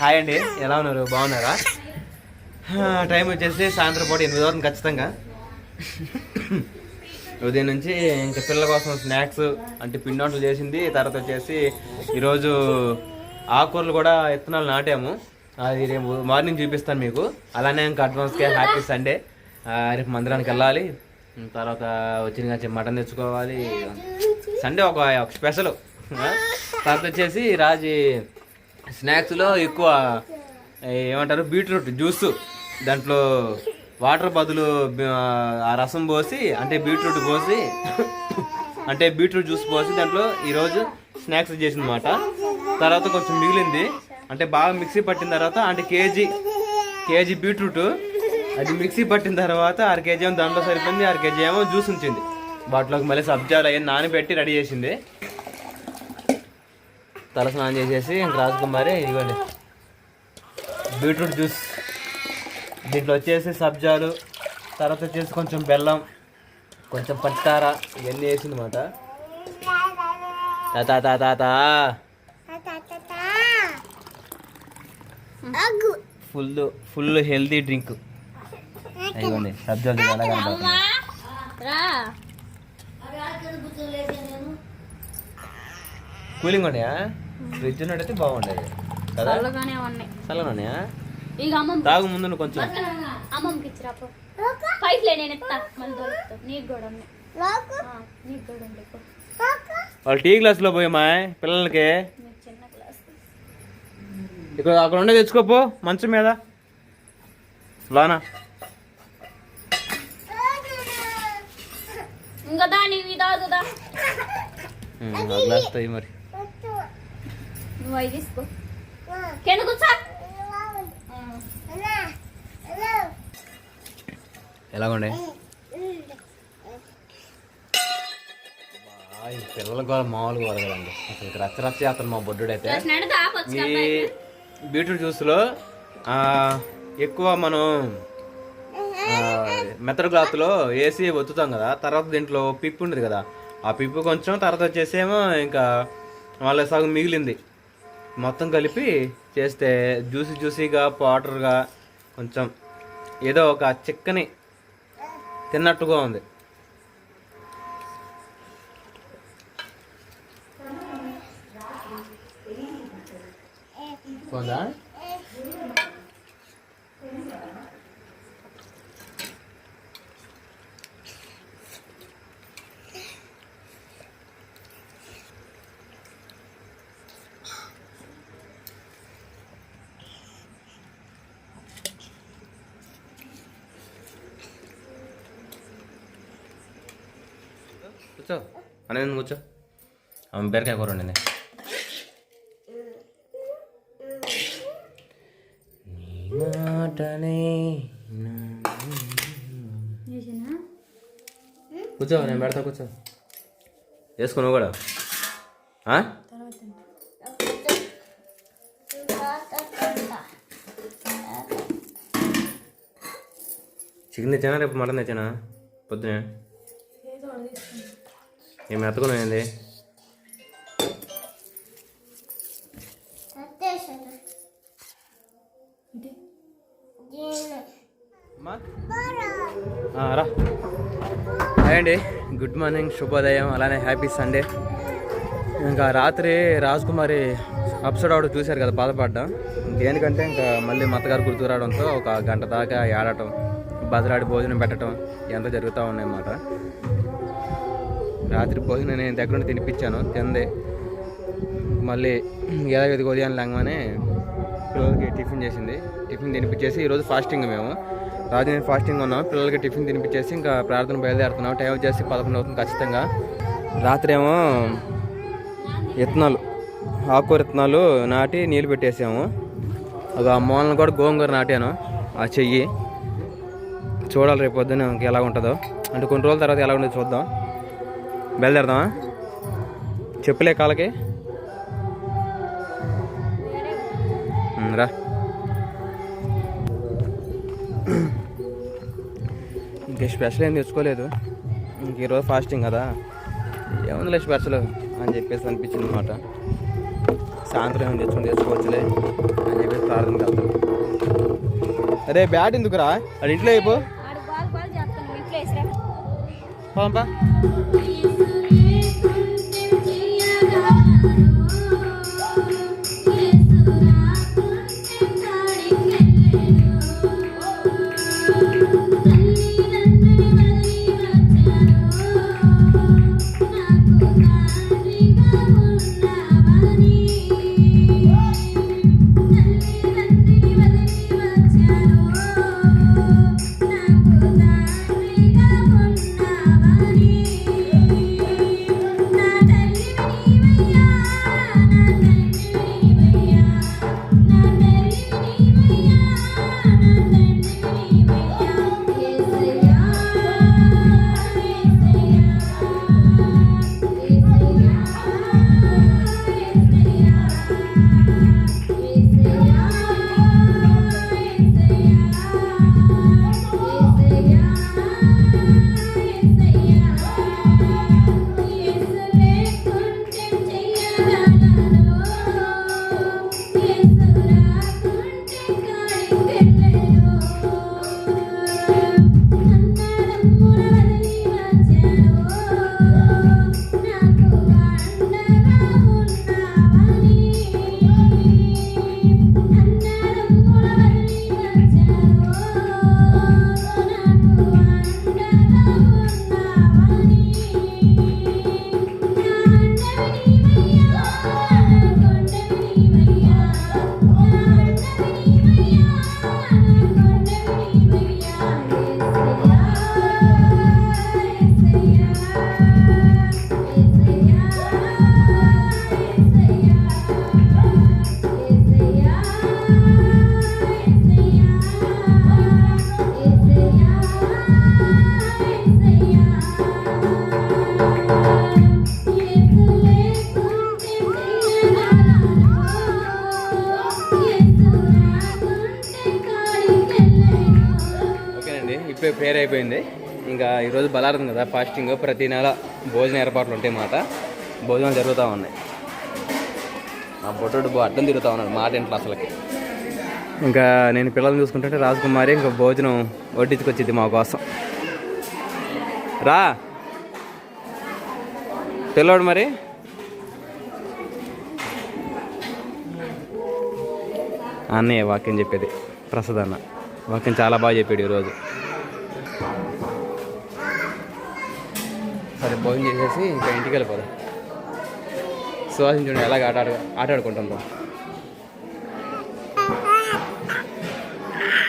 Hi అండి, ఎలా ఉన్నారు? బాగున్నారా? టైం వచ్చేసి సాయంత్రం పూట 8 అవుతుంది ఖచ్చితంగా. ఉదయం నుంచి ఇంకా పిల్లల కోసం స్నాక్స్ అంటే పిండి వంటలు చేసింది. తర్వాత వచ్చేసి ఈరోజు ఆకుకూరలు కూడా విత్తనాలు నాటాము. అది రేపు మార్నింగ్ చూపిస్తాను మీకు. అలానే ఇంకా అడ్వాన్స్గా హ్యాపీ సండే. రేపు మందిరానికి వెళ్ళాలి. తర్వాత వచ్చిన మటన్ తెచ్చుకోవాలి. సండే ఒక స్పెషల్. తర్వాత వచ్చేసి రాజీ స్నాక్స్లో ఎక్కువ ఏమంటారు బీట్రూట్ జ్యూస్, దాంట్లో వాటర్ బదులు ఆ రసం పోసి అంటే బీట్రూట్ పోసి అంటే బీట్రూట్ జ్యూస్ పోసి దాంట్లో ఈరోజు స్నాక్స్ చేసిందన్నమాట. తర్వాత కొంచెం మిగిలింది అంటే బాగా మిక్సీ పట్టిన తర్వాత అంటే కేజీ బీట్రూట్ అది మిక్సీ పట్టిన తర్వాత 1/2 కేజీ ఏమో దాంట్లో సరిపోయింది, 1/2 కేజీ ఏమో జ్యూస్ ఉంచింది. వాటిలోకి మళ్ళీ సబ్జాలు అయ్యి నానబెట్టి రెడీ చేసింది. తల స్నానం చేసేసి ఇంక రాజకుమారి ఇవ్వండి బీట్రూట్ జ్యూస్. దీంట్లో వచ్చేసి సబ్జాలు, తర్వాత వచ్చేసి కొంచెం బెల్లం, కొంచెం పంచదార ఇవన్నీ వేసిందన్నమాట. తాత ఫుల్ హెల్తీ డ్రింక్. ఇవ్వండి సబ్జాలు ఎలా కనబడుతుంది. కూలింగ్ ఉన్నాయా? ఫ్రిడ్జ్ ఉన్నట్టయితే బాగుండేది కదా. చల్లగా ఉన్నాయా? తాగు ముందు కొంచెం. వాళ్ళు టీ గ్లాసులో పోయమ్మా పిల్లలకి. ఇక్కడ అక్కడ ఉండే తెచ్చుకోపో మంచం మీద లోనా. గ్లాస్ తాయి మరి. ఎలాగుండే పిల్లలకు కూడా మామూలుగా వరగలండి. అసలు రచ్చ చేస్తాను మా బొడ్డుడైతే. ఈ బీట్రూట్ జ్యూస్లో ఎక్కువ మనం మెత్తడి క్లాత్లో వేసి ఒత్తుతాం కదా. తర్వాత దీంట్లో పిప్పు ఉండదు కదా, ఆ పిప్పు కొంచెం, తర్వాత వచ్చేసేమో ఇంకా వాళ్ళ సగం మిగిలింది మొత్తం కలిపి చేస్తే జ్యూసీగా పౌడర్గా కొంచెం ఏదో ఒక చిక్కని తిన్నట్టుగా ఉంది. పోందా? కూర్చో అనేది కూర్చో. ఆమె బీరకాయ కూర వండింది. కూర్చో, నేను పెడతా. కూర్చో వేసుకో నువ్వు కూడా. చికెన్ తెచ్చానా రేపు మటన్ తెచ్చానా? పొద్దునే ఏమి ఎత్తుకున్నాయండి? రా. హాయ్ అండి, గుడ్ మార్నింగ్, శుభోదయం, అలానే హ్యాపీ సండే. ఇంకా రాత్రి రాజకుమారి ఎపిసోడ్ అవడం చూశారు కదా, బాధపడ్డా. దేనికంటే ఇంకా మళ్ళీ మత్తగారు గుర్తు రావడంతో ఒక గంట దాకా ఆడటం, బజరాడి భోజనం పెట్టడం ఎంత జరుగుతూ ఉన్నాయన్నమాట. రాత్రి భోజనం నేను దగ్గర నుండి తినిపించాను, తిందే. మళ్ళీ యథావిధిగా ఉదయం లేగానే పిల్లలకి టిఫిన్ చేసింది. టిఫిన్ తినిపించేసి ఈరోజు ఫాస్టింగ్ మేము రాజు నేను ఫాస్టింగ్ ఉన్నాం. పిల్లలకి టిఫిన్ తినిపించేసి ఇంకా ప్రార్థన బయలుదేరుతున్నాం. టైం వచ్చేసి 11 అవుతుంది ఖచ్చితంగా. రాత్రి ఏమో విత్తనాలు, ఆకుకూర విత్తనాలు నాటి నీళ్ళు పెట్టేసాము. అది ఆ మూలను కూడా గోంగూర నాటాను. ఆ చెయ్యి చూడాలి రేపు పొద్దున్న ఎలా ఉంటుందో, అంటే కొన్ని రోజుల తర్వాత ఎలా ఉండదో చూద్దాం. బయలుదేరదామా? చెప్పులే కాళ్ళకి. రా. ఇంకా స్పెషల్ ఏం తెచ్చుకోలేదు. ఇంక ఈరోజు ఫాస్టింగ్ కదా, ఏముందిలే స్పెషల్ అని చెప్పేసి అనిపించింది అనమాట. సాయంత్రం ఏమైనా తెచ్చుకోవచ్చులే అని చెప్పేసి ప్రార్థనకి వెళ్తాం. అరే బ్యాట్ ఎందుకురా, అది ఇంట్లో అయిపో పంపా. ప్రేయర్ అయిపోయింది. ఇంకా ఈరోజు బలారం కదా, ఫాస్టింగ్. ప్రతి నెల భోజన ఏర్పాట్లు ఉంటాయి మాట, భోజనాలు జరుగుతూ ఉన్నాయి. మా బొట్టుడు అడ్డం తిరుగుతూ ఉన్నాడు మాట ఇంట్లో అసలుకి. ఇంకా నేను పిల్లల్ని చూసుకుంటుంటే రాజకుమారి ఇంకా భోజనం వడ్డించుకొచ్చింది మా కోసం. రా పిల్లోడు మరి. అన్నయ్య వాక్యం చెప్పేది, ప్రసాద్ అన్న వాక్యం చాలా బాగా చెప్పాడు ఈరోజు. సరే భోజనం చేసేసి ఇంకా ఇంటికి వెళ్ళిపోదాం. సువాసన చూడండి ఎలాగ ఆటాడుకుంటాం.